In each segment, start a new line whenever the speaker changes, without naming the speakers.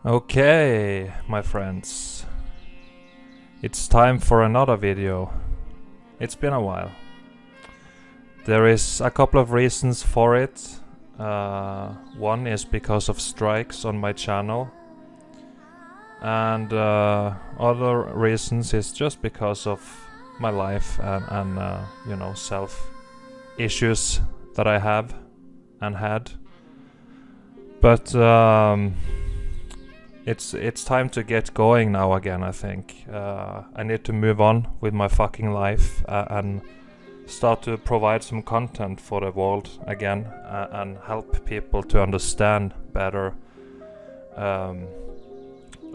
Okay, my friends, it's time for another video. It's been a while. There is a couple of reasons for it. One is because of strikes on my channel, and other reasons is just because of my life and you know, self issues that I have and had. But it's time to get going now again, I think. I need to move on with my fucking life and start to provide some content for the world again and help people to understand better,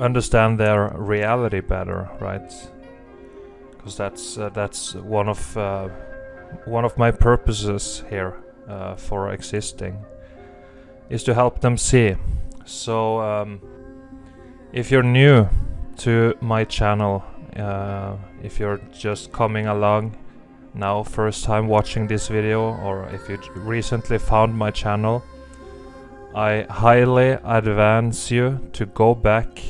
understand their reality better, right? Because that's one of my purposes here for existing, is to help them see. So if you're new to my channel, if you're just coming along now, first time watching this video, or if you recently found my channel, I highly advise you to go back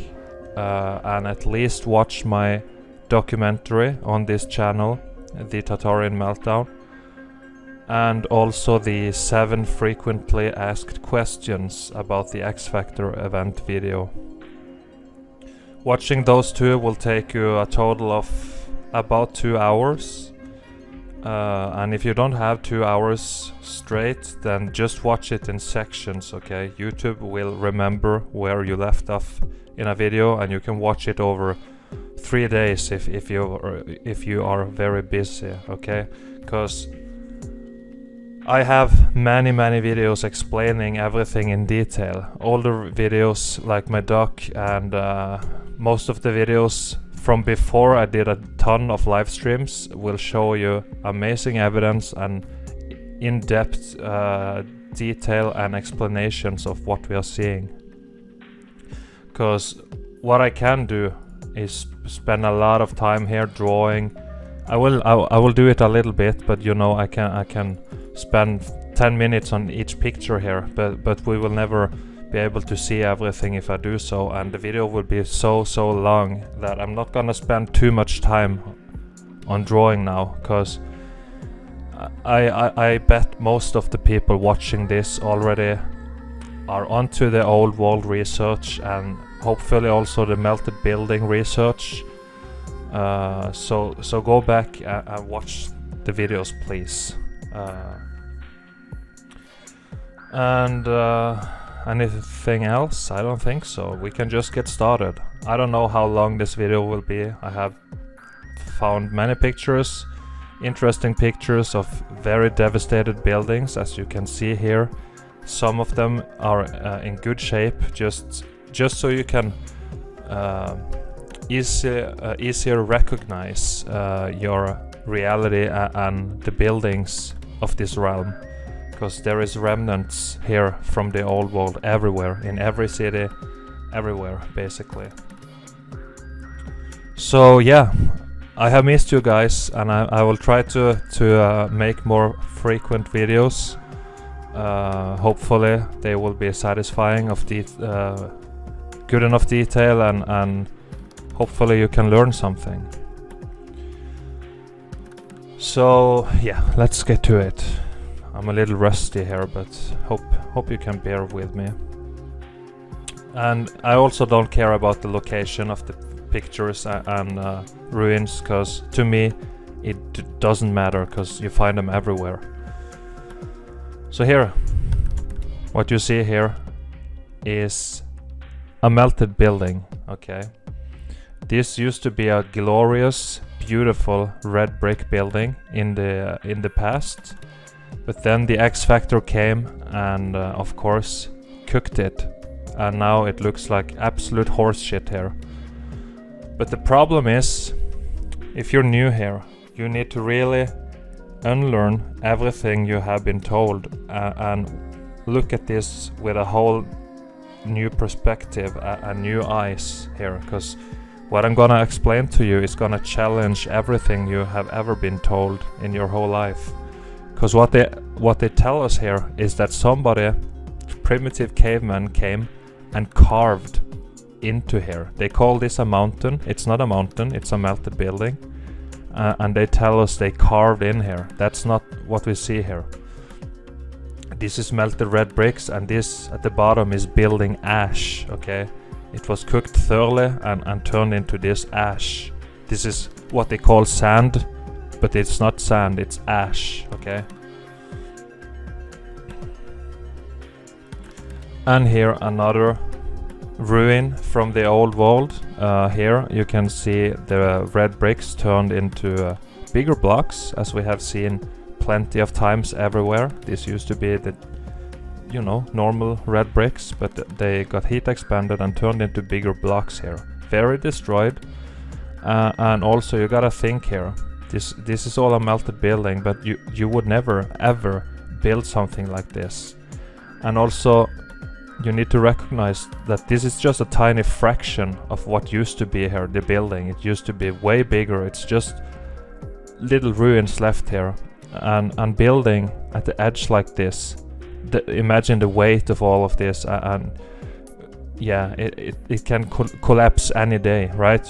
and at least watch my documentary on this channel, the Tartarian Meltdown, and also the 7 frequently asked questions about the X Factor event video. Watching those two will take you a total of about 2 hours. And if you don't have 2 hours straight, then just watch it in sections, okay? YouTube will remember where you left off in a video, and you can watch it over 3 days if you are very busy, okay? Because I have many videos explaining everything in detail. Older videos like my doc and most of the videos from before I did a ton of live streams will show you amazing evidence and in-depth detail and explanations of what we are seeing. Because what I can do is spend a lot of time here drawing. I will do it a little bit, but you know, I can spend 10 minutes on each picture here, but we will never be able to see everything if I do so, and the video will be so long that I'm not gonna spend too much time on drawing now, because I bet most of the people watching this already are onto the old world research and hopefully also the melted building research. So go back and watch the videos, please. Anything else? I don't think so. We can just get started. I don't know how long this video will be. I have found many pictures, interesting pictures of very devastated buildings, as you can see here. Some of them are in good shape, just so you can easier recognize your reality and the buildings of this realm. Because there is remnants here from the old world everywhere, in every city, everywhere basically. So yeah, I have missed you guys, and I will try to make more frequent videos. Hopefully they will be satisfying, of good enough detail, and hopefully you can learn something. So yeah, let's get to it. I'm a little rusty here, but hope you can bear with me. And I also don't care about the location of the pictures and ruins, because to me it doesn't matter, because you find them everywhere. So here, what you see here is a melted building, okay? This used to be a glorious, beautiful red brick building in the past. But then the X Factor came and of course cooked it, and now it looks like absolute horse shit here. But the problem is, if you're new here, you need to really unlearn everything you have been told and look at this with a whole new perspective and new eyes here, because what I'm gonna explain to you is gonna challenge everything you have ever been told in your whole life. Because what they tell us here is that somebody, primitive caveman, came and carved into here. They call this a mountain. It's not a mountain, it's a melted building. And they tell us they carved in here. That's not what we see here. This is melted red bricks, and this at the bottom is building ash, okay? It was cooked thoroughly and turned into this ash. This is what they call sand, but it's not sand, it's ash, okay? And here another ruin from the old world. Here you can see the red bricks turned into bigger blocks, as we have seen plenty of times everywhere. This used to be the, you know, normal red bricks, but they got heat expanded and turned into bigger blocks here. Very destroyed. And also you gotta think here, this is all a melted building, but you would never ever build something like this. And also you need to recognize that this is just a tiny fraction of what used to be here, the building. It used to be way bigger. It's just little ruins left here. And building at the edge like this, imagine the weight of all of this, and yeah, it can collapse any day, right?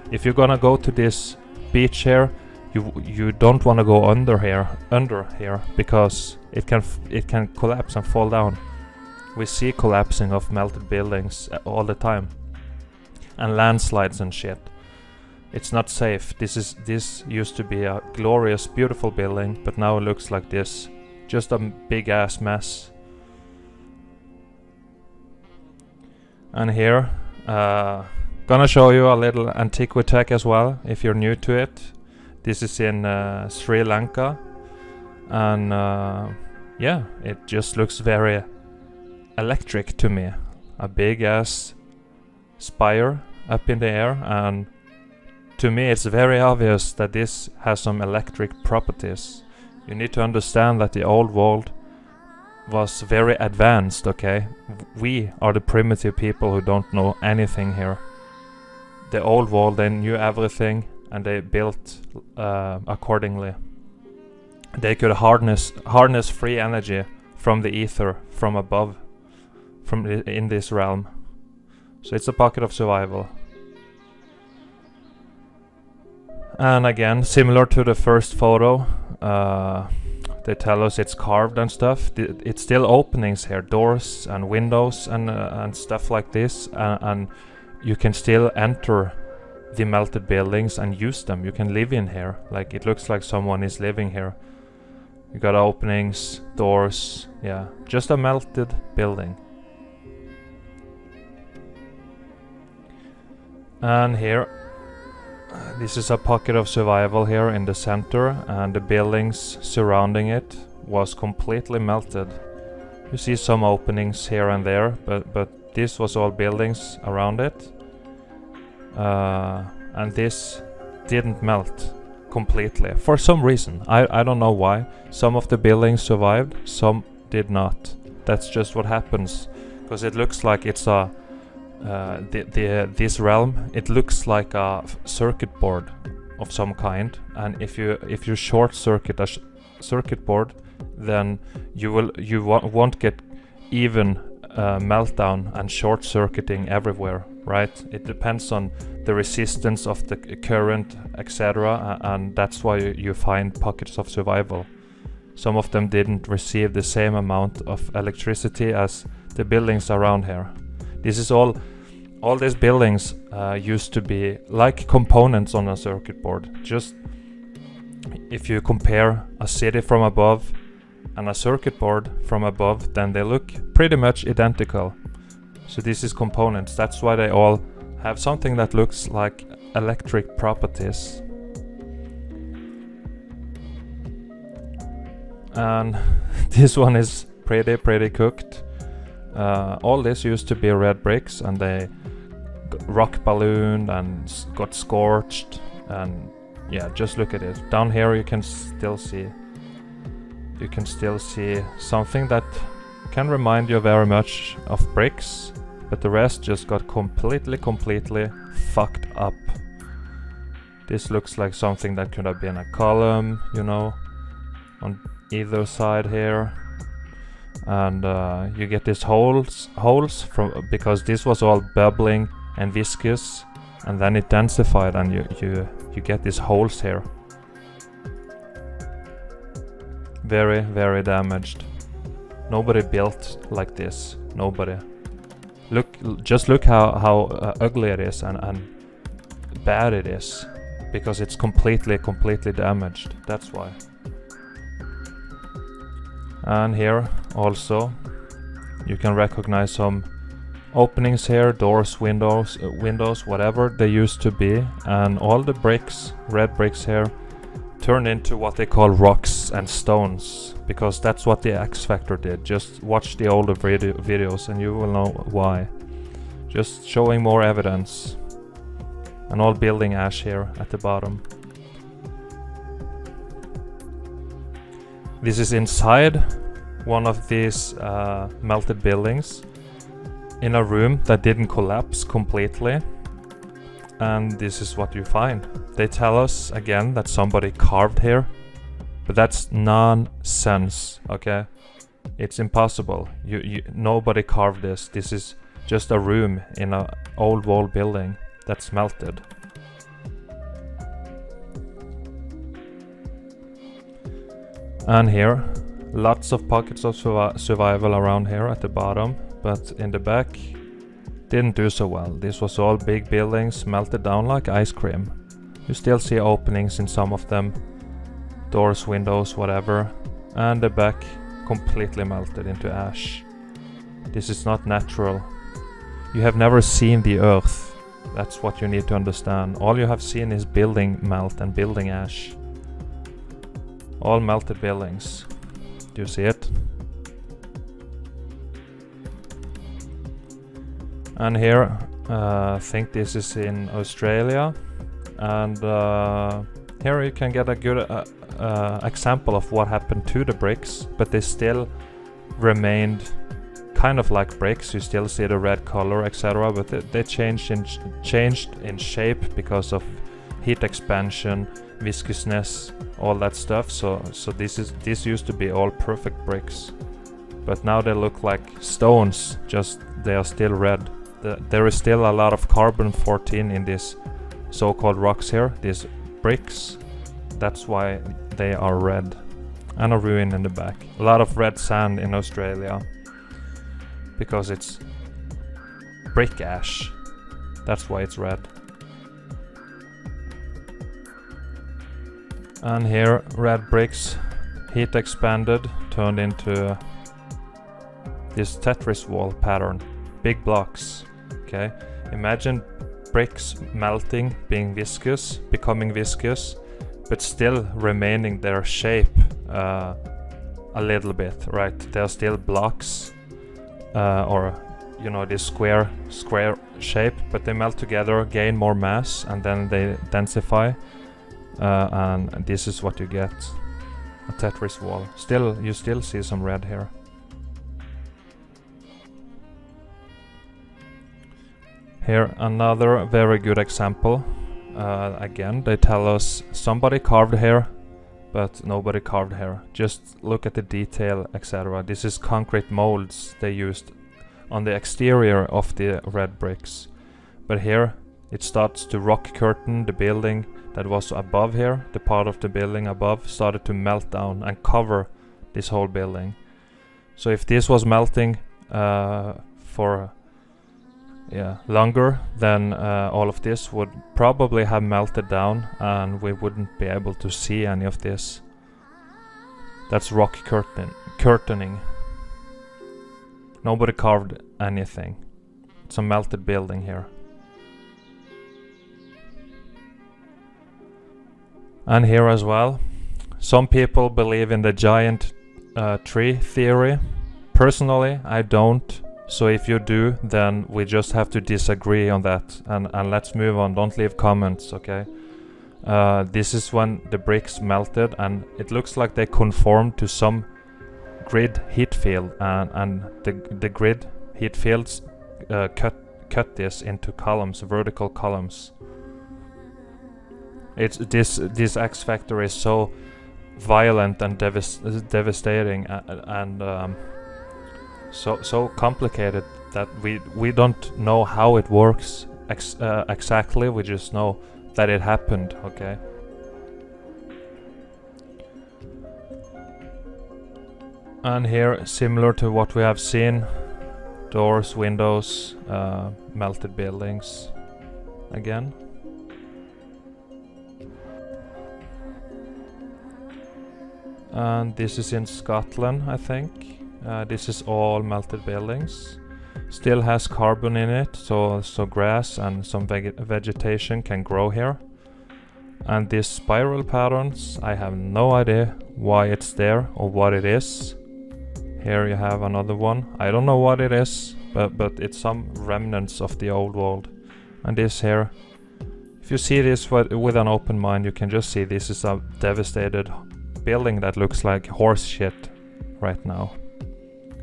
If you're gonna go to this beach here, you don't want to go under here because it can collapse and fall down. We see collapsing of melted buildings all the time, and landslides and shit. It's not safe. This used to be a glorious, beautiful building, but now it looks like this, just a big ass mess. And here, gonna show you a little Antiquitech as well, if you're new to it. This is in Sri Lanka, and yeah, it just looks very electric to me. A big ass spire up in the air, and to me it's very obvious that this has some electric properties. You need to understand that the old world was very advanced, okay? We are the primitive people who don't know anything here. The old world, they knew everything and they built accordingly. They could harness free energy from the ether, from above, in this realm. So it's a pocket of survival. And again, similar to the first photo, they tell us it's carved and stuff. It's still openings here, doors and windows and stuff like this, and you can still enter the melted buildings and use them. You can live in here, like it looks like someone is living here. You got openings, doors, yeah, just a melted building. And here, this is a pocket of survival here in the center, and the buildings surrounding it was completely melted. You see some openings here and there, but this was all buildings around it. And this didn't melt completely for some reason. I don't know why. Some of the buildings survived, some did not. That's just what happens, because it looks like it's a this realm, it looks like a circuit board of some kind, and if you short circuit a circuit board, then you won't get even meltdown and short circuiting everywhere, right? It depends on the resistance of the current, etc., and that's why you find pockets of survival. Some of them didn't receive the same amount of electricity as the buildings around here. This is all these buildings used to be like components on a circuit board. Just if you compare a city from above and a circuit board from above, then they look pretty much identical. So this is components. That's why they all have something that looks like electric properties. And this one is pretty cooked. All this used to be red bricks, and they rock ballooned and got scorched, and yeah, just look at it. Down here you can still see something that can remind you very much of bricks, but the rest just got completely fucked up. This looks like something that could have been a column, you know, on either side here. And you get these holes from, because this was all bubbling and viscous, and then it densified, and you get these holes here. Very, very damaged. Nobody built like this. Nobody. Just look how ugly it is and bad it is, because it's completely damaged. That's why. And here also you can recognize some openings here, doors, windows, whatever they used to be, and all the bricks, red bricks here, turned into what they call rocks and stones, because that's what the X Factor did. Just watch the older videos and you will know why. Just showing more evidence. And all building ash here at the bottom. This is inside one of these melted buildings, in a room that didn't collapse completely. And this is what you find. They tell us again that somebody carved here, but that's nonsense, okay? It's impossible. Nobody carved this. This is just a room in an old wall building that's melted. And here, lots of pockets of survival around here at the bottom, but in the back, didn't do so well. This was all big buildings melted down like ice cream. You still see openings in some of them, doors, windows, whatever, and the back completely melted into ash. This is not natural. You have never seen the earth. That's what you need to understand. All you have seen is building melt and building ash. All melted buildings. Do you see it? And here, I think this is in Australia, and here you can get a good example of what happened to the bricks, but they still remained kind of like bricks. You still see the red color, etc., but they changed in shape because of heat expansion, viscousness, all that stuff. So this used to be all perfect bricks, but now they look like stones. Just they are still red. There is still a lot of carbon-14 in these so-called rocks here, these bricks. That's why they are red. And a ruin in the back. A lot of red sand in Australia, because it's brick ash. That's why it's red. And here, red bricks, heat expanded, turned into this Tetris wall pattern. Big blocks. Okay, imagine bricks melting, being viscous, becoming viscous, but still remaining their shape a little bit, right? They're still blocks, or you know, this square shape, but they melt together, gain more mass, and then they densify, and this is what you get, a Tetris wall. You still see some red here. Here, another very good example. Again, they tell us somebody carved here, but nobody carved here. Just look at the detail, etc. This is concrete molds they used on the exterior of the red bricks. But here, it starts to rock curtain the building that was above here. The part of the building above started to melt down and cover this whole building. So if this was melting for longer, then all of this would probably have melted down and we wouldn't be able to see any of this. That's rock curtaining. Nobody carved anything. It's a melted building here. And here as well, some people believe in the giant tree theory. Personally, I don't. So if you do, then we just have to disagree on that, and let's move on. Don't leave comments, okay? This is when the bricks melted, and it looks like they conformed to some grid heat field, and the grid heat fields cut this into columns, vertical columns. It's this X Factor is so violent and devastating, and so complicated that we don't know how it works exactly, we just know that it happened, okay? And here, similar to what we have seen, doors, windows, melted buildings again. And this is in Scotland, I think. This is all melted buildings. Still has carbon in it, so grass and some vegetation can grow here. And these spiral patterns, I have no idea why it's there or what it is. Here you have another one. I don't know what it is, but it's some remnants of the old world. And this here, if you see this with an open mind, you can just see this is a devastated building that looks like horse shit right now.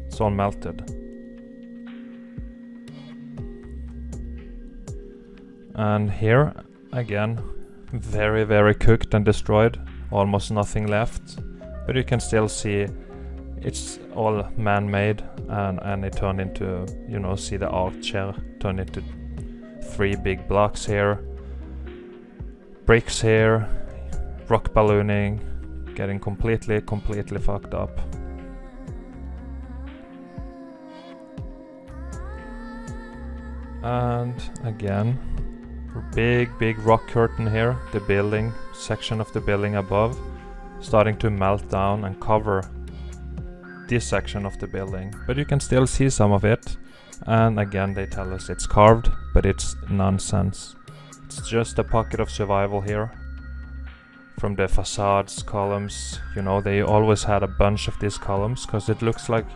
It's all melted. And here, again, very, very cooked and destroyed. Almost nothing left. But you can still see it's all man-made, and it turned into, you know, see the arch here, turned into 3 big blocks here. Bricks here, rock ballooning, getting completely fucked up. And again, big rock curtain here, the building, section of the building above, starting to melt down and cover this section of the building. But you can still see some of it. And again, they tell us it's carved, but it's nonsense. It's just a pocket of survival here. From the facades, columns, you know, they always had a bunch of these columns because it looks like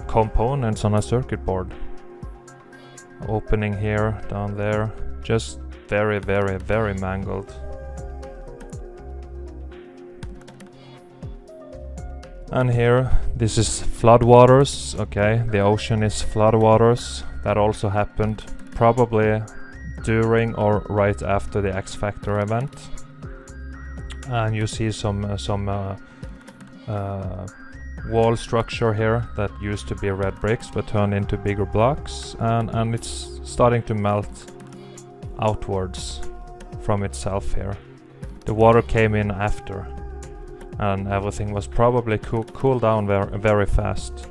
components on a circuit board. Opening here, down there, just very mangled. And here, this is floodwaters, okay, the ocean is floodwaters. That also happened probably during or right after the X Factor event. And you see some wall structure here that used to be red bricks but turned into bigger blocks, and it's starting to melt outwards from itself here. The water came in after, and everything was probably cooled down very fast.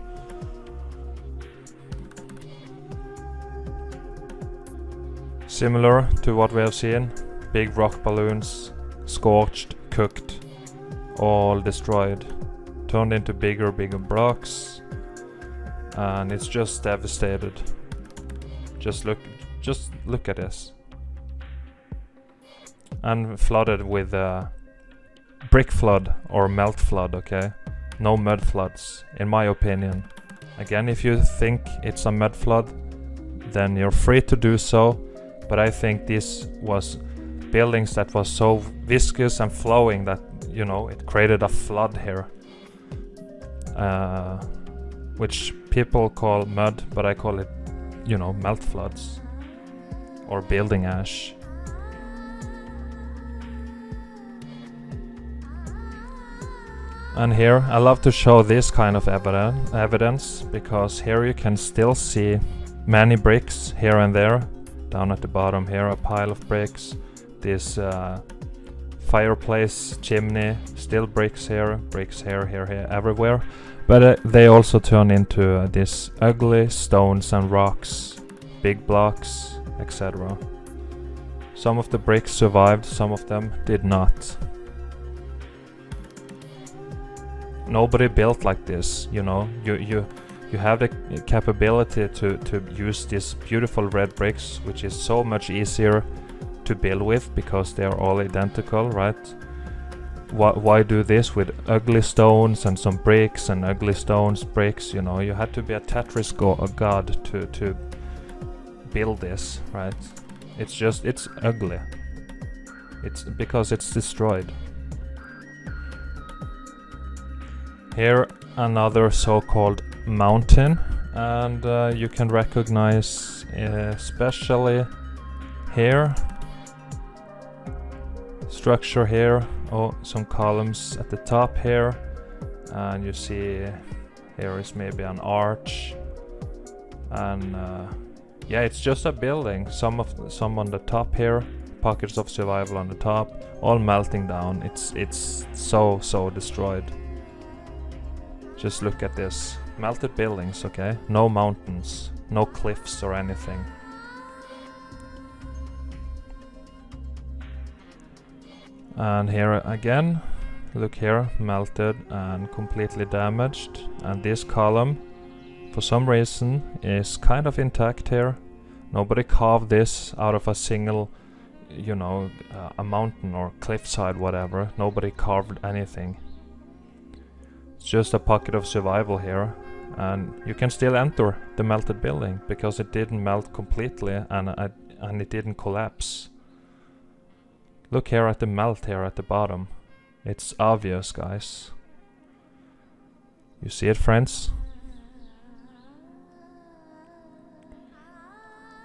Similar to what we have seen, big rock balloons, scorched, cooked, all destroyed, turned into bigger blocks, and it's just devastated. Just look at this. And flooded with brick flood or melt flood, okay? No mud floods, in my opinion. Again, if you think it's a mud flood, then you're free to do so, but I think this was buildings that was so viscous and flowing that, you know, it created a flood here. Which people call mud, but I call it, you know, melt floods or building ash. And here I love to show this kind of evidence, because here you can still see many bricks here and there. Down at the bottom here, a pile of bricks. This fireplace chimney, still bricks here, here, everywhere. But they also turn into these ugly stones and rocks, big blocks, etc. Some of the bricks survived, some of them did not. Nobody built like this, you know. You have the capability to use these beautiful red bricks, which is so much easier to build with because they are all identical, right? Why do this with ugly stones and some bricks and ugly stones, bricks, you know? You had to be a Tetris god to build this, right? It's ugly. It's because it's destroyed. Here another so-called mountain, and you can recognize especially here, structure here, some columns at the top here, and you see here is maybe an arch, and Yeah, it's just a building. Some on the top here, pockets of survival on the top, all melting down. It's so destroyed. Just look at this. Melted buildings, okay? No mountains, no cliffs or anything. And here again, look here, melted and completely damaged. And this column, for some reason, is kind of intact here. Nobody carved this out of a single, you know, a mountain or cliffside, whatever. Nobody carved anything. It's just a pocket of survival here. And you can still enter the melted building because it didn't melt completely and it didn't collapse. Look here at the melt here at the bottom. It's obvious, guys. You see it, friends?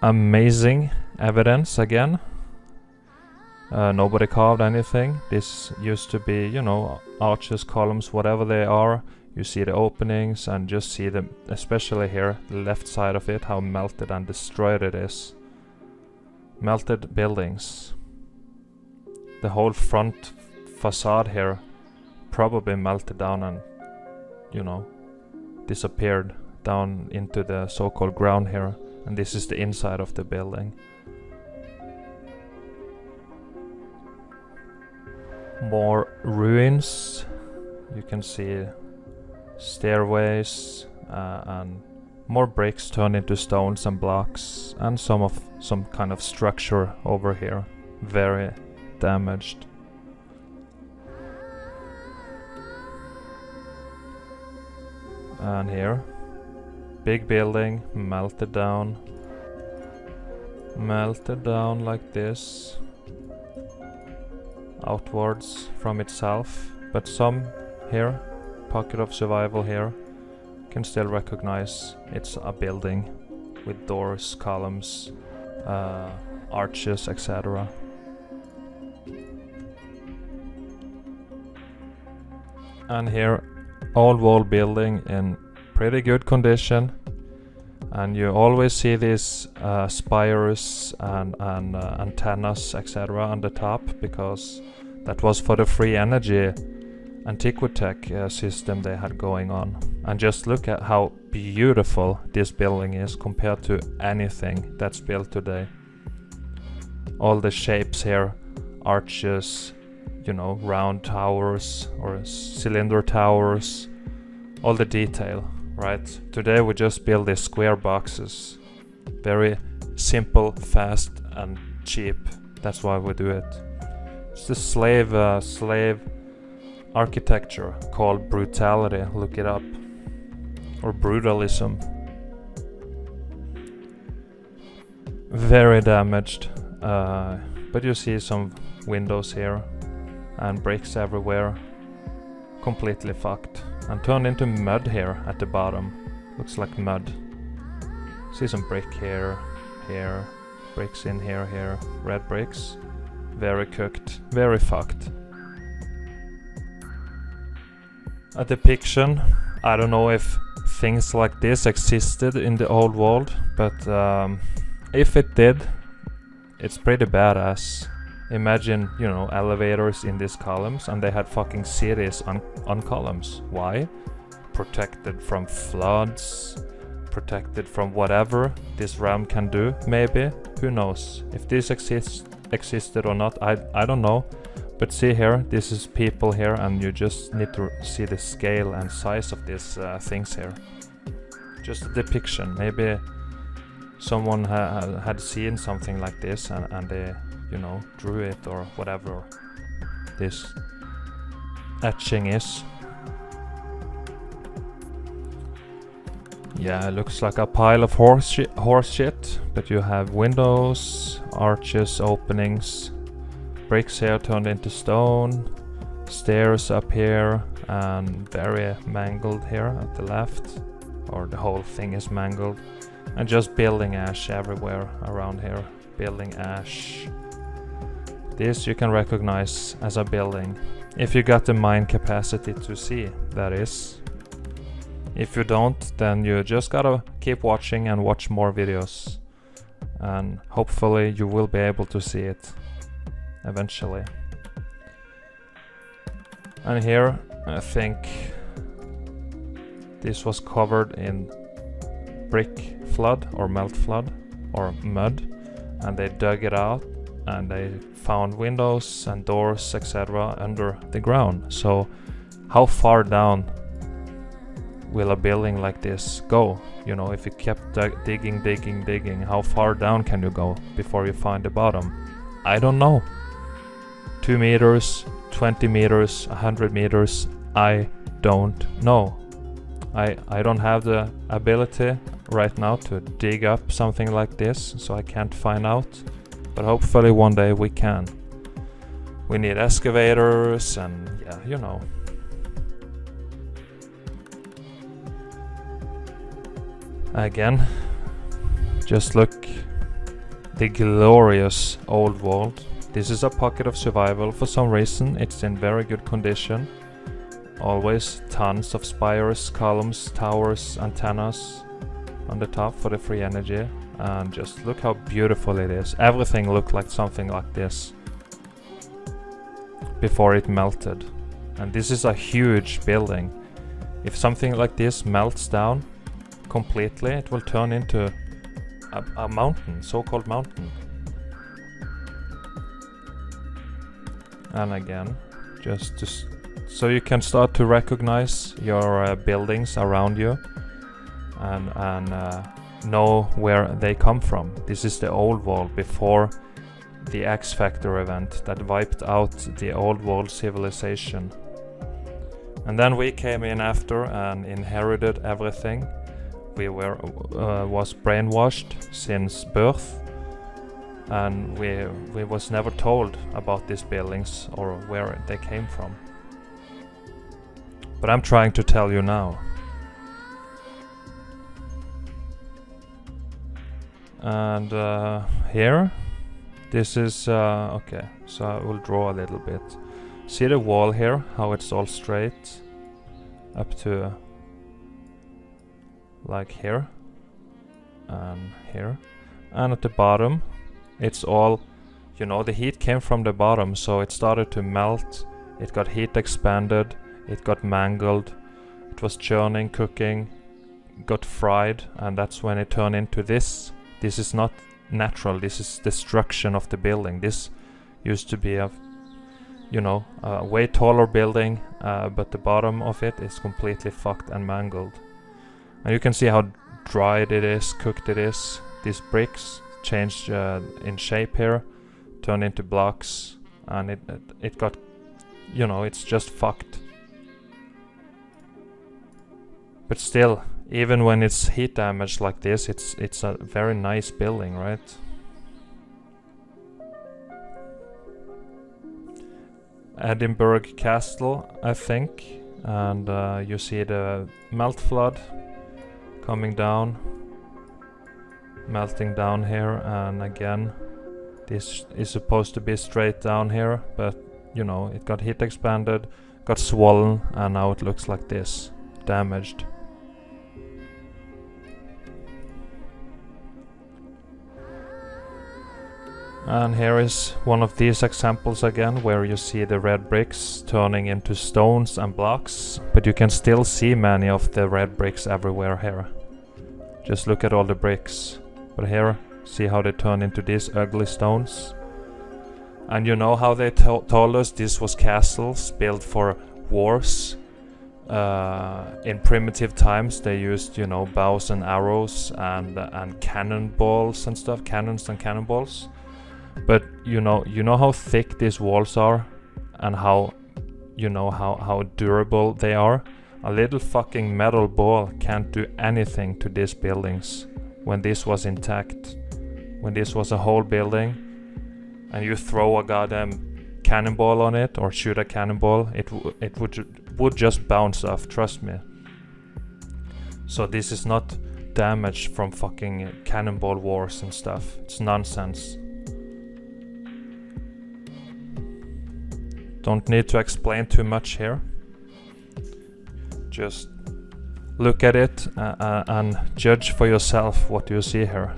Amazing evidence again. Nobody carved anything. This used to be, you know, arches, columns, whatever they are. You see the openings and just see them, especially here, the left side of it, how melted and destroyed it is. Melted buildings. The whole front facade here probably melted down and, you know, disappeared down into the so-called ground here. And this is the inside of the building. More ruins. You can see stairways and more bricks turned into stones and blocks, and some kind of structure over here, very damaged. And here, big building, melted down like this, outwards from itself, but some here, pocket of survival here, can still recognize it's a building with doors, columns, arches, etc. And here, old wall building in pretty good condition, and you always see these spires and antennas, etc. on the top, because that was for the free energy Antiquitech system they had going on. And just look at how beautiful this building is compared to anything that's built today. All the shapes here, arches, you know, round towers or cylinder towers, all the detail, right? Today we just build these square boxes. Very simple, fast and cheap. That's why we do it. It's the slave architecture called brutality. Look it up. Or brutalism. Very damaged. But you see some windows here and bricks everywhere. Completely fucked. And turned into mud here at the bottom. Looks like mud. See some brick here, here, bricks in here, here, red bricks. Very cooked, very fucked. A depiction. I don't know if things like this existed in the old world, but if it did, it's pretty badass. Imagine, you know, elevators in these columns, and they had fucking cities on columns. Why? Protected from floods, protected from whatever this realm can do, maybe. Who knows? If this existed or not, I don't know. But see here, this is people here, and you just need to see the scale and size of these things here. Just a depiction. Maybe someone had seen something like this and they, you know, drew it or whatever this etching is. Yeah, it looks like a pile of horse shit, but you have windows, arches, openings, bricks here turned into stone, stairs up here, and very mangled here at the left, or the whole thing is mangled, and just building ash everywhere around here. Building ash. This you can recognize as a building, if you got the mind capacity to see, that is. If you don't, then you just gotta keep watching and watch more videos. and hopefully you will be able to see it eventually. And here I think this was covered in brick flood or melt flood or mud, and they dug it out and they found windows and doors, etc. under the ground. So how far down will a building like this go? You know, if you kept digging, how far down can you go before you find the bottom? I don't know. 2 meters, 20 meters, 100 meters, I don't know. I don't have the ability right now to dig up something like this, so I can't find out. But hopefully one day we can. We need excavators and yeah, you know. Again, just look, the glorious old world. This is a pocket of survival. For some reason it's in very good condition. Always tons of spires, columns, towers, antennas on the top for the free energy. And just look how beautiful it is. Everything looked like something like this before it melted. And this is a huge building. If something like this melts down completely, it will turn into a mountain, so-called mountain. And again, just to so you can start to recognize your buildings around you and know where they come from. This is the old world before the X Factor event that wiped out the old world civilization. And then we came in after and inherited everything. We was brainwashed since birth, and we was never told about these buildings or where they came from. But I'm trying to tell you now. And here, this is okay, so I will draw a little bit. See the wall here, how it's all straight up to like here and here, and at the bottom it's all, you know, the heat came from the bottom, so it started to melt, it got heat expanded, it got mangled, it was churning, cooking, got fried, and that's when it turned into this. This is not natural, this is destruction of the building. This used to be a, you know, a way taller building, but the bottom of it is completely fucked and mangled. And you can see how dried it is, cooked it is. These bricks changed in shape here, turned into blocks, and it got, you know, it's just fucked. But still, even when it's heat damaged like this, it's a very nice building, right? Edinburgh Castle, I think, and you see the melt flood coming down, melting down here, and again, this is supposed to be straight down here, but you know, it got heat expanded, got swollen, and now it looks like this, damaged. And here is one of these examples again, where you see the red bricks turning into stones and blocks, but you can still see many of the red bricks everywhere here. Just look at all the bricks. But here, see how they turn into these ugly stones. And you know how they told us this was castles built for wars. In primitive times they used, you know, bows and arrows and cannonballs and stuff, cannons and cannonballs. But you know how thick these walls are, and how, you know, how durable they are. A little fucking metal ball can't do anything to these buildings when this was intact. When this was a whole building, and you throw a goddamn cannonball on it or shoot a cannonball, it would just bounce off. Trust me. So this is not damage from fucking cannonball wars and stuff. It's nonsense. Don't need to explain too much here. Just look at it and judge for yourself what you see here.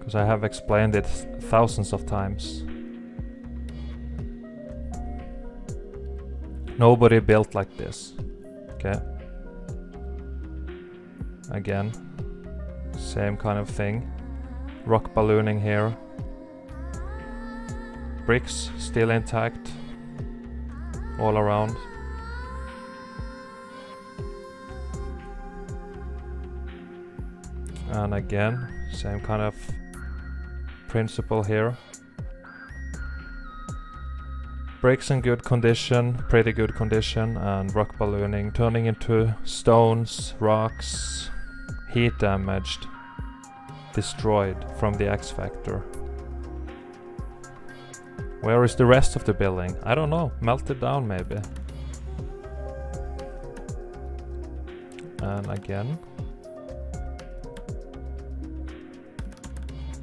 because I have explained it thousands of times. Nobody built like this. Okay. Again, same kind of thing. Rock ballooning here. Bricks still intact all around. And again, same kind of principle here. Bricks in good condition, pretty good condition, and rock ballooning, turning into stones, rocks, heat damaged, destroyed from the X Factor. Where is the rest of the building? I don't know, melted down maybe. And again.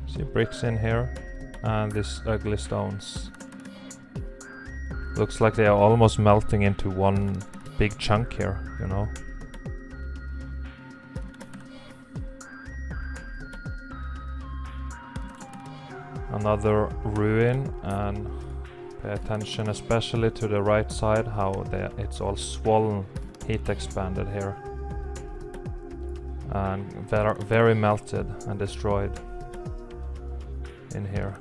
See bricks in here, and these ugly stones. Looks like they are almost melting into one big chunk here, you know. Another ruin, and pay attention especially to the right side, how it's all swollen, heat expanded here. And very melted and destroyed in here.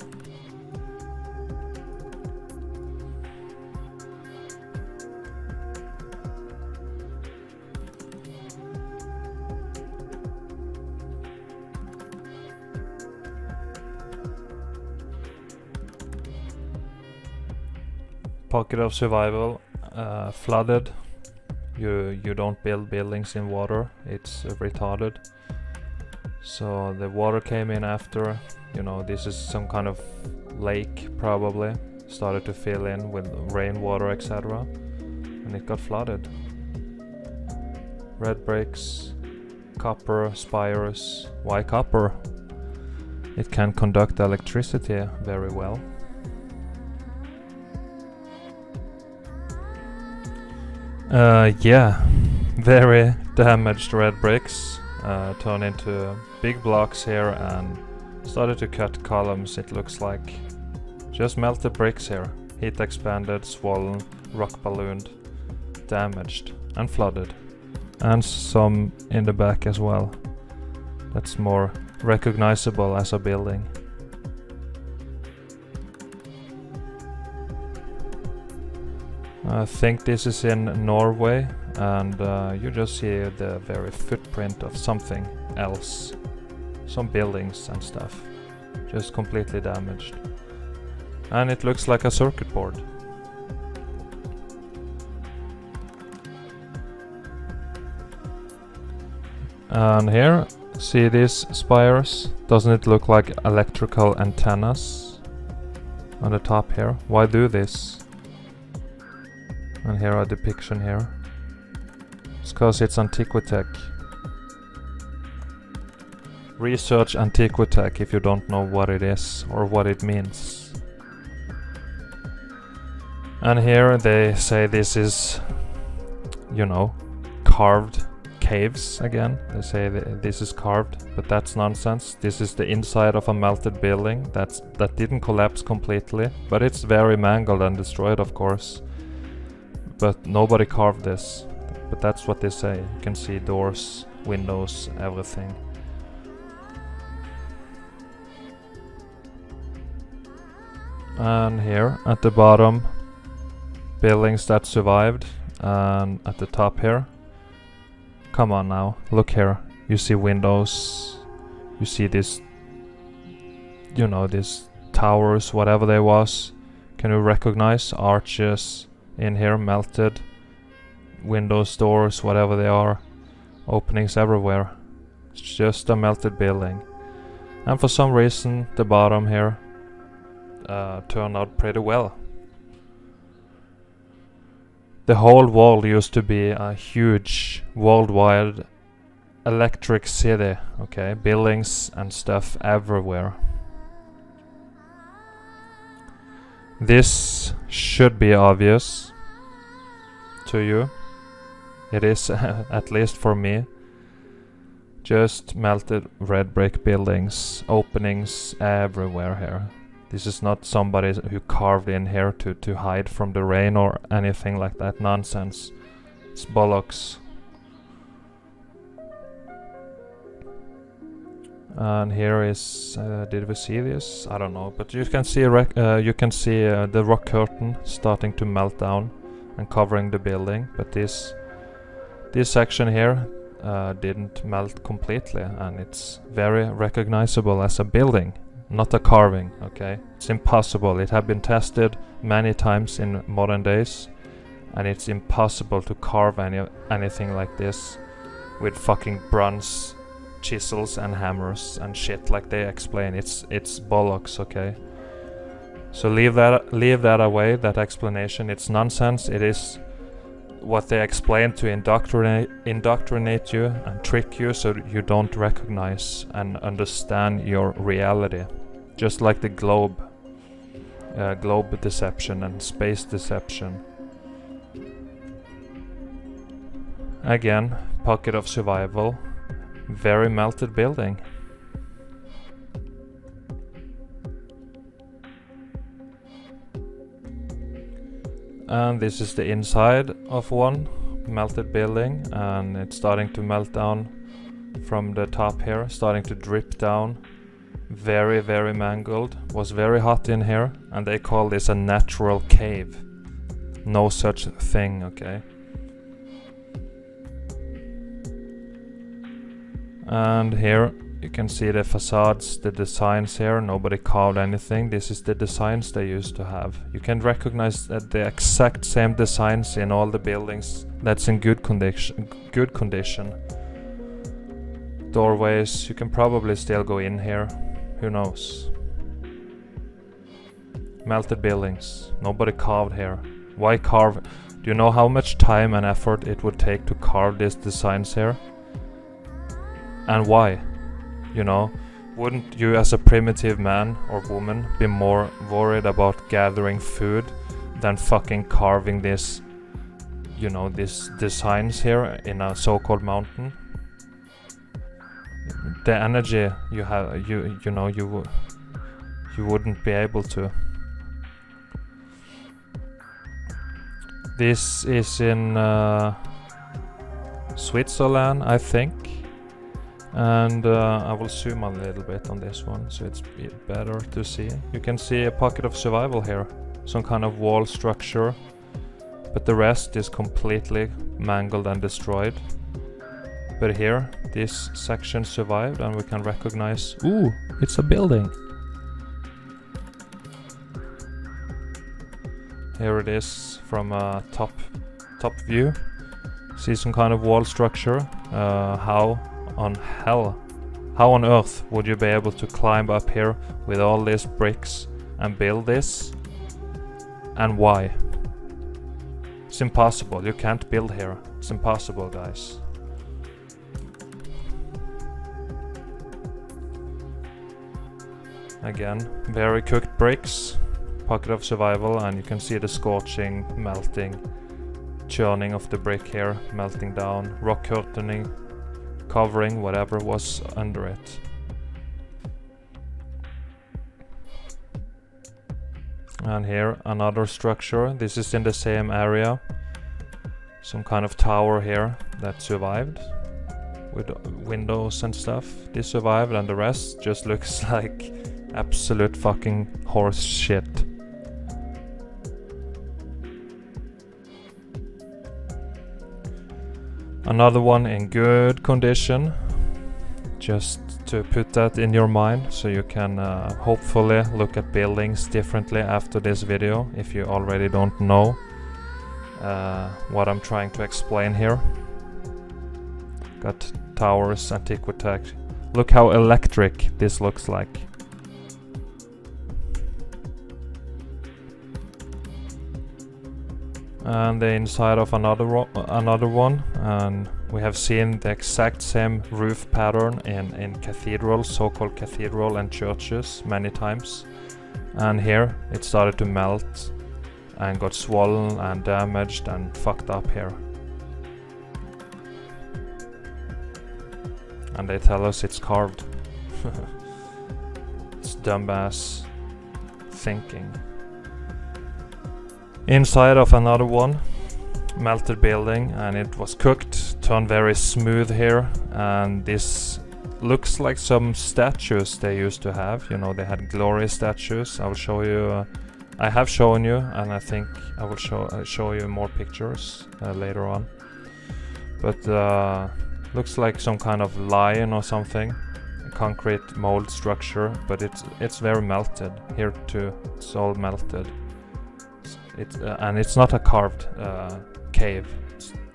Pocket of survival, flooded. You don't build buildings in water, it's retarded. So the water came in after, you know, this is some kind of lake probably, started to fill in with rainwater, etc. And it got flooded. Red bricks, copper spires. Why copper? It can conduct electricity very well. Yeah, very damaged red bricks, turned into big blocks here and started to cut columns, it looks like. Just melted bricks here, heat expanded, swollen, rock ballooned, damaged and flooded. And some in the back as well. That's more recognizable as a building. I think this is in Norway, and you just see the very footprint of something else. Some buildings and stuff. Just completely damaged. And it looks like a circuit board. And here, see these spires? Doesn't it look like electrical antennas on the top here? Why do this? And here are depiction here. It's because it's Antiquitech. Research Antiquitech if you don't know what it is or what it means. And here they say this is, you know, carved caves again. They say this is carved, but that's nonsense. This is the inside of a melted building that didn't collapse completely, but it's very mangled and destroyed, of course. But nobody carved this. But that's what they say. You can see doors, windows, everything. And here at the bottom, buildings that survived. And at the top here, come on now, look here. You see windows, you see this, you know, these towers, whatever they was. Can you recognize arches in here, melted? Windows, doors, whatever they are. Openings everywhere. It's just a melted building. And for some reason, the bottom here turned out pretty well. The whole wall used to be a huge worldwide electric city, okay? Buildings and stuff everywhere. This should be obvious to you. It is, at least for me. Just melted red brick buildings, openings everywhere here. This is not somebody who carved in here to hide from the rain or anything like that nonsense. It's bollocks. And here is, did we see this? I don't know, but you can see the rock curtain starting to melt down and covering the building. But this section here didn't melt completely, and it's very recognizable as a building, not a carving. Okay, it's impossible. It have been tested many times in modern days, and it's impossible to carve anything like this with fucking bronze chisels and hammers and shit like they explain. It's bollocks. Okay, so leave that away, that explanation. It's nonsense. It is what they explain to indoctrinate you and trick you so you don't recognize and understand your reality. Just like the globe deception and space deception. Again, pocket of survival. Very melted building. And this is the inside of one melted building, and it's starting to melt down from the top here, starting to drip down. Very, very mangled. Was very hot in here, and they call this a natural cave. No such thing, okay? And here you can see the facades, the designs here. Nobody carved anything. This is the designs they used to have. You can recognize that the exact same designs in all the buildings that's in good condition. Doorways, you can probably still go in here. Who knows? Melted buildings. Nobody carved here. Why carve? Do you know how much time and effort it would take to carve these designs here? And why? You know, wouldn't you as a primitive man or woman be more worried about gathering food than fucking carving this, you know, these designs here in a so-called mountain? The energy you have, you know, you wouldn't be able to. This is in Switzerland, I think. And I will zoom a little bit on this one so it's better to see. You can see a pocket of survival here, some kind of wall structure, but the rest is completely mangled and destroyed. But here, this section survived, and we can recognize, ooh, it's a building. Here it is from a top view. See some kind of wall structure. How on earth would you be able to climb up here with all these bricks and build this? And why? It's impossible. You can't build here. It's impossible, guys. Again, very cooked bricks, pocket of survival, and you can see the scorching, melting, churning of the brick here, melting down, rock curtaining, covering whatever was under it. And here another structure. This is in the same area. Some kind of tower here that survived with windows and stuff. This survived, and the rest just looks like absolute fucking horse shit. Another one in good condition, just to put that in your mind so you can hopefully look at buildings differently after this video if you already don't know what I'm trying to explain here. Got towers, Antiquitech. Look how electric this looks like. And the inside of another one, and we have seen the exact same roof pattern in cathedrals, so-called cathedral and churches many times. And here it started to melt and got swollen and damaged and fucked up here. and they tell us it's carved. It's dumbass thinking. Inside of another one, melted building, and it was cooked, turned very smooth here, and this looks like some statues they used to have. You know, they had glory statues. I will show you. I have shown you, and I think I will show you more pictures later on. But looks like some kind of lion or something, a concrete mold structure. But it's very melted here too. It's all melted. And it's not a carved cave.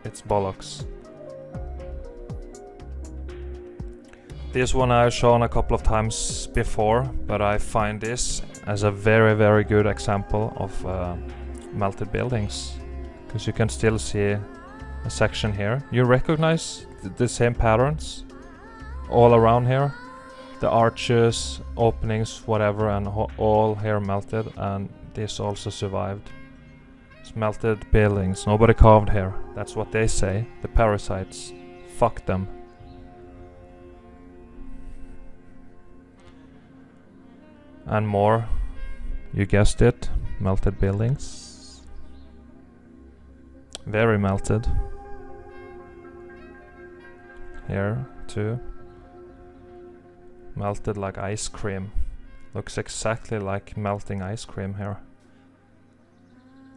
It's bollocks. This one I've shown a couple of times before, but I find this as a very, very good example of melted buildings, because you can still see a section here. You recognize the same patterns all around here, the arches, openings, whatever, and all here melted, and this also survived. It's melted buildings, nobody carved here. That's what they say, the parasites. Fuck them. And more, you guessed it, melted buildings. Very melted. Here too. Melted like ice cream. Looks exactly like melting ice cream here.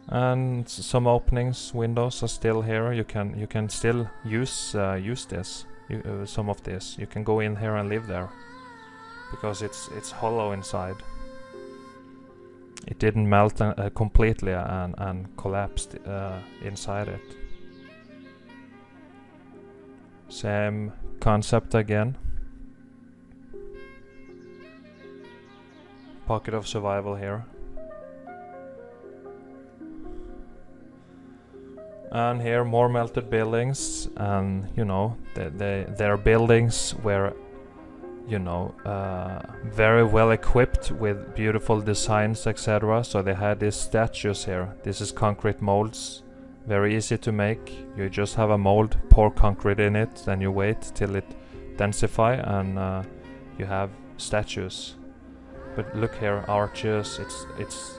And some openings, windows are still here. You can still use this, some of this. You can go in here and live there, because it's hollow inside. It didn't melt completely and collapsed inside it. Same concept again. Pocket of survival here. And here more melted buildings, and you know, they're buildings where, you know, very well equipped with beautiful designs, etc. So they had these statues here. This is concrete molds, very easy to make. You just have a mold, pour concrete in it, then you wait till it densify, and you have statues. But look here, arches. It's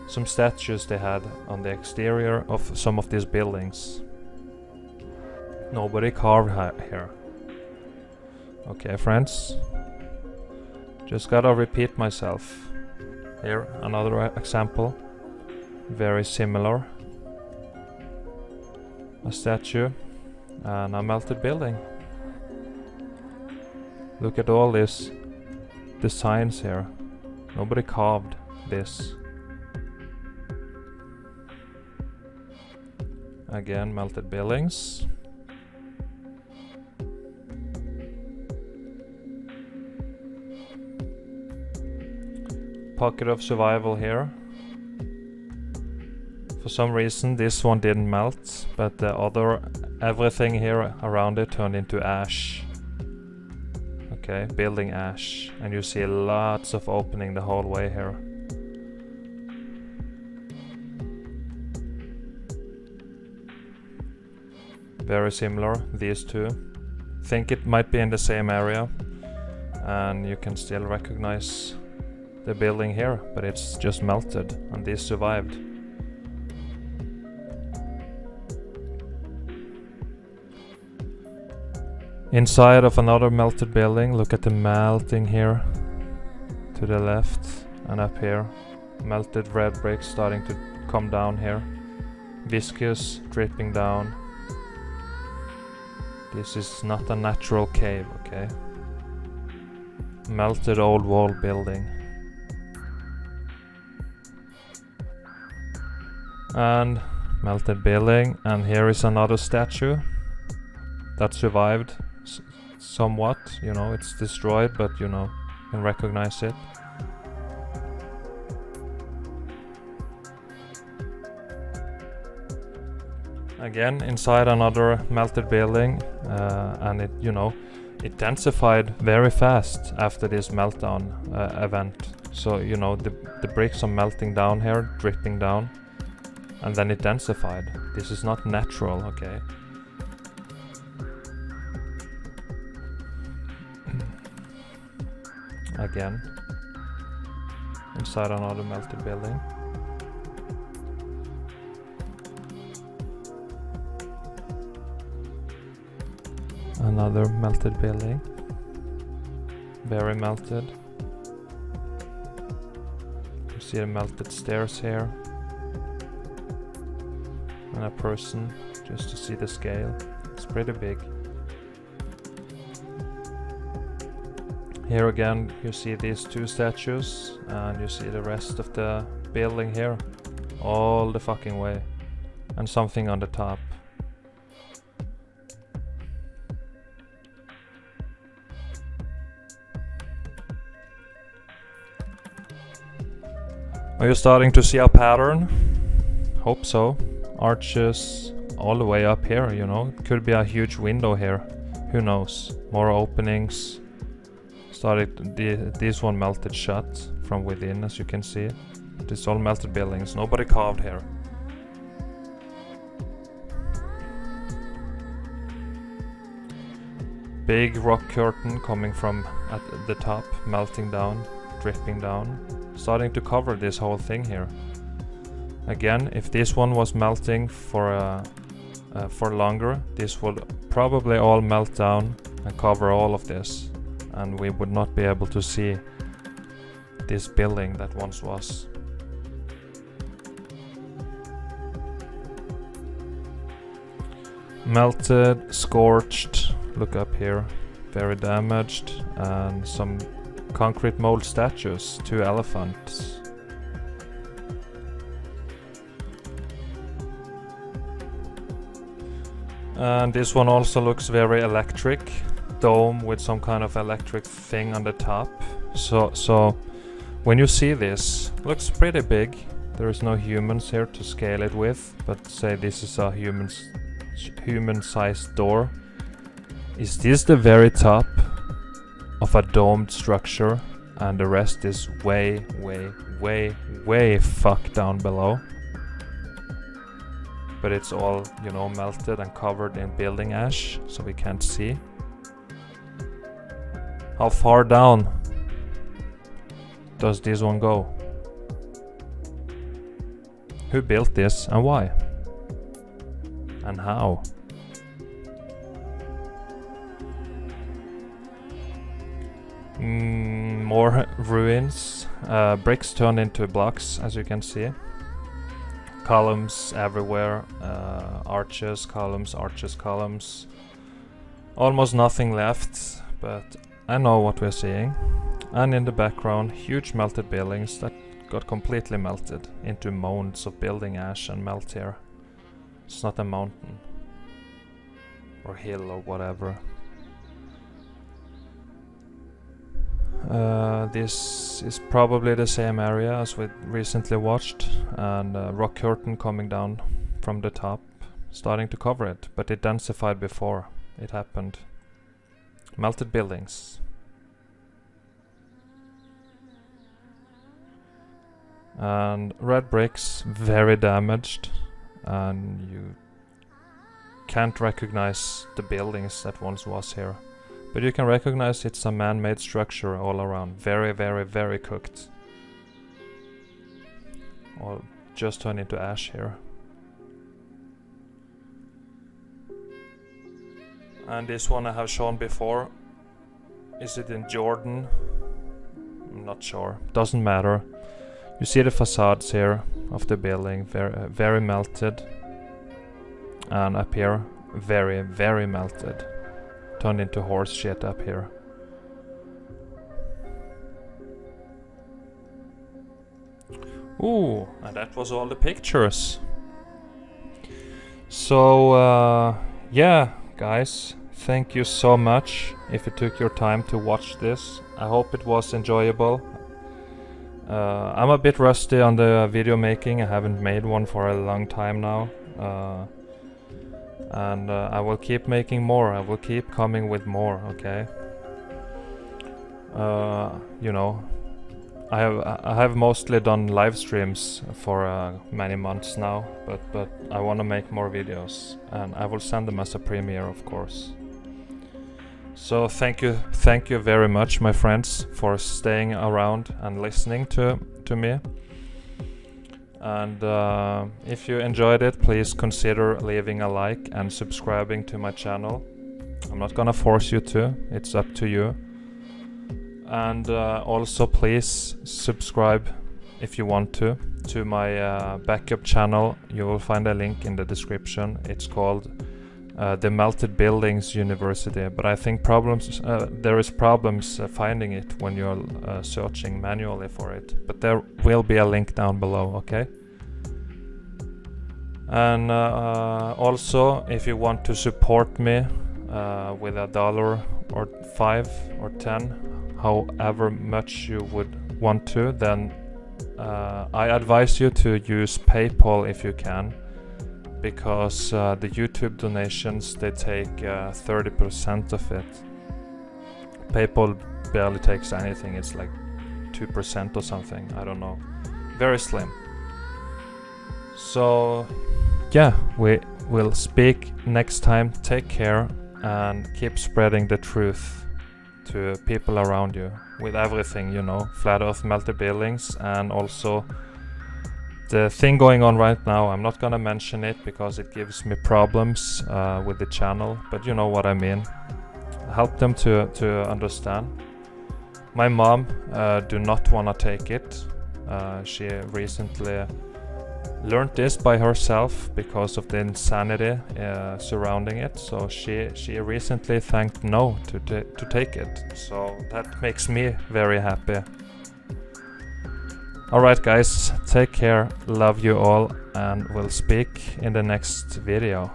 some statues they had on the exterior of some of these buildings. Nobody carved here. Okay, friends, just gotta repeat myself. Here, another example, very similar. A statue and a melted building. Look at all these designs here. Nobody carved this. Again, melted buildings. Pocket of survival here. For some reason this one didn't melt, but everything here around it turned into ash. Okay, building ash, and you see lots of opening the whole way here. Very similar, these two. Think it might be in the same area, and you can still recognize the building here, but it's just melted, and these survived. Inside of another melted building, look at the melting here to the left and up here. Melted red bricks starting to come down here. Viscous dripping down. This is not a natural cave, okay? Melted old wall building. And melted building, and here is another statue that survived somewhat. You know, it's destroyed, but you know, you can recognize it. Again, inside another melted building, and it, you know, it densified very fast after this meltdown event. So, you know, the bricks are melting down here, dripping down, and then it densified. This is not natural, okay? again. Inside another melted building. Another melted building. Very melted. You see the melted stairs here. And a person, just to see the scale. It's pretty big. Here again you see these two statues, and you see the rest of the building here. All the fucking way. And something on the top. Are you starting to see a pattern? Hope so. Arches all the way up here, you know. Could be a huge window here. Who knows? More openings. This one melted shut from within, as you can see. This all melted buildings. Nobody carved here. Big rock curtain coming from at the top, melting down, dripping down. Starting to cover this whole thing here. Again, if this one was melting for longer, this would probably all melt down and cover all of this, and we would not be able to see this building that once was. Melted, scorched, look up here, very damaged, and some concrete mold statues, 2 elephants. And this one also looks very electric, dome with some kind of electric thing on the top. So when you see this, looks pretty big. There is no humans here to scale it with, but say this is a human-sized door. Is this the very top of a domed structure, and the rest is way fuck down below? But it's all, you know, melted and covered in building ash, so we can't see. How far down does this one go? Who built this and why? And how? More ruins. Bricks turned into blocks, as you can see. Columns everywhere. Arches, columns, arches, columns. Almost nothing left, but I know what we're seeing. And in the background, huge melted buildings that got completely melted into mounds of building ash and melt here. It's not a mountain or hill or whatever. This is probably the same area as we recently watched, and rock curtain coming down from the top, starting to cover it, but it densified before it happened. Melted buildings. And red bricks, very damaged, and you can't recognize the buildings that once was here. But you can recognize it's a man-made structure all around. Very cooked. Or just turned into ash here. And this one I have shown before. Is it in Jordan? I'm not sure. Doesn't matter. You see the facades here of the building. Very melted. And up here, very melted. Turned into horse shit up here. Ooh, and that was all the pictures. So, yeah, guys, thank you so much if you took your time to watch this. I hope it was enjoyable. I'm a bit rusty on the video making. I haven't made one for a long time now. And I will keep making more. I will keep coming with more, okay? You know, I have mostly done live streams for many months now, but I want to make more videos, and I will send them as a premiere, of course. So thank you very much, my friends, for staying around and listening to me. And if you enjoyed it, please consider leaving a like and subscribing to my channel. I'm not gonna force you to, it's up to you. And also please subscribe if you want to my backup channel. You will find a link in the description. It's called the Melted Buildings University, but I think there is problems finding it when you're searching manually for it. But there will be a link down below, okay? And also, if you want to support me with $1 or $5 or $10, however much you would want to, then I advise you to use PayPal if you can, because the YouTube donations, they take 30% of it. PayPal barely takes anything, it's like 2% or something, I don't know. Very slim. So yeah, we will speak next time. Take care and keep spreading the truth to people around you with everything, you know, flat earth, melted buildings, and also the thing going on right now. I'm not gonna mention it because it gives me problems with the channel, but you know what I mean. Help them to understand. My mom do not wanna take it. She recently learned this by herself because of the insanity surrounding it. So she recently thanked no to take it. So that makes me very happy. Alright guys, take care, love you all, and we'll speak in the next video.